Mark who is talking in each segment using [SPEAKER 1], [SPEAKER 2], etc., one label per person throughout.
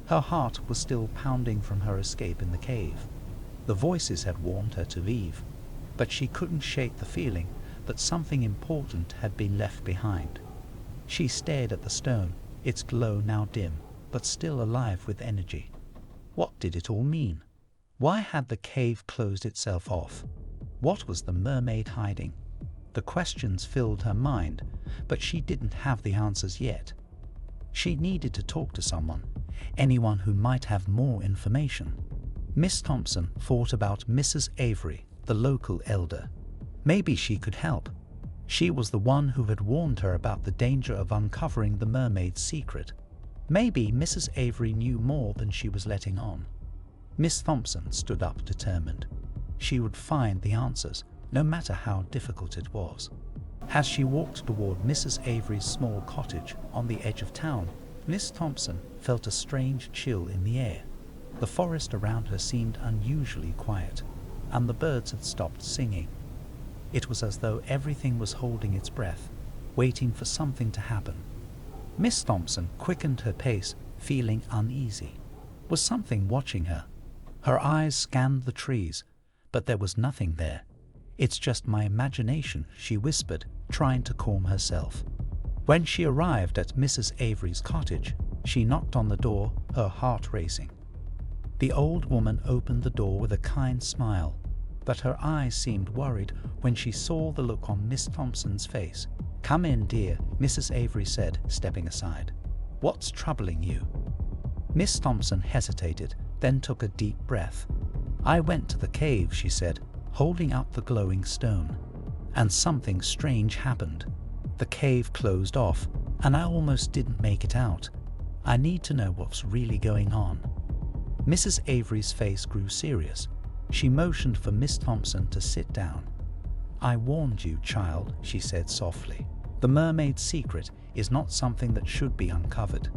[SPEAKER 1] Her heart was still pounding from her escape in the cave. The voices had warned her to leave, but she couldn't shake the feeling that something important had been left behind. She stared at the stone, its glow now dim, but still alive with energy. What did it all mean? Why had the cave closed itself off? What was the mermaid hiding? The questions filled her mind, but she didn't have the answers yet. She needed to talk to someone, anyone who might have more information. Miss Thompson thought about Mrs. Avery, the local elder. Maybe she could help. She was the one who had warned her about the danger of uncovering the mermaid's secret. Maybe Mrs. Avery knew more than she was letting on. Miss Thompson stood up determined. She would find the answers, no matter how difficult it was. As she walked toward Mrs. Avery's small cottage on the edge of town, Miss Thompson felt a strange chill in the air. The forest around her seemed unusually quiet, and the birds had stopped singing. It was as though everything was holding its breath, waiting for something to happen. Miss Thompson quickened her pace, feeling uneasy. Was something watching her? Her eyes scanned the trees, but there was nothing there. "It's just my imagination," she whispered, trying to calm herself. When she arrived at Mrs. Avery's cottage, she knocked on the door, her heart racing. The old woman opened the door with a kind smile, but her eyes seemed worried when she saw the look on Miss Thompson's face. "Come in, dear," Mrs. Avery said, stepping aside. "What's troubling you?" Miss Thompson hesitated, then took a deep breath. "I went to the cave," she said, holding up the glowing stone. "And something strange happened. The cave closed off, and I almost didn't make it out. I need to know what's really going on." Mrs. Avery's face grew serious. She motioned for Miss Thompson to sit down. "I warned you, child," she said softly. "The mermaid's secret is not something that should be uncovered.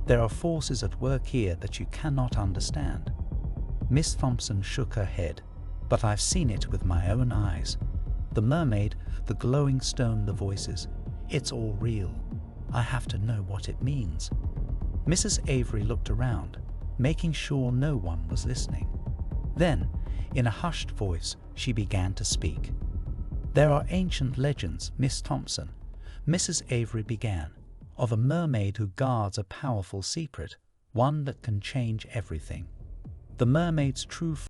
[SPEAKER 1] There are forces at work here that you cannot understand." Miss Thompson shook her head. "But I've seen it with my own eyes. The mermaid, the glowing stone, the voices. It's all real. I have to know what it means." Mrs. Avery looked around, making sure no one was listening. Then, in a hushed voice, she began to speak. "There are ancient legends, Miss Thompson," Mrs. Avery began, "of a mermaid who guards a powerful secret, one that can change everything. The mermaid's true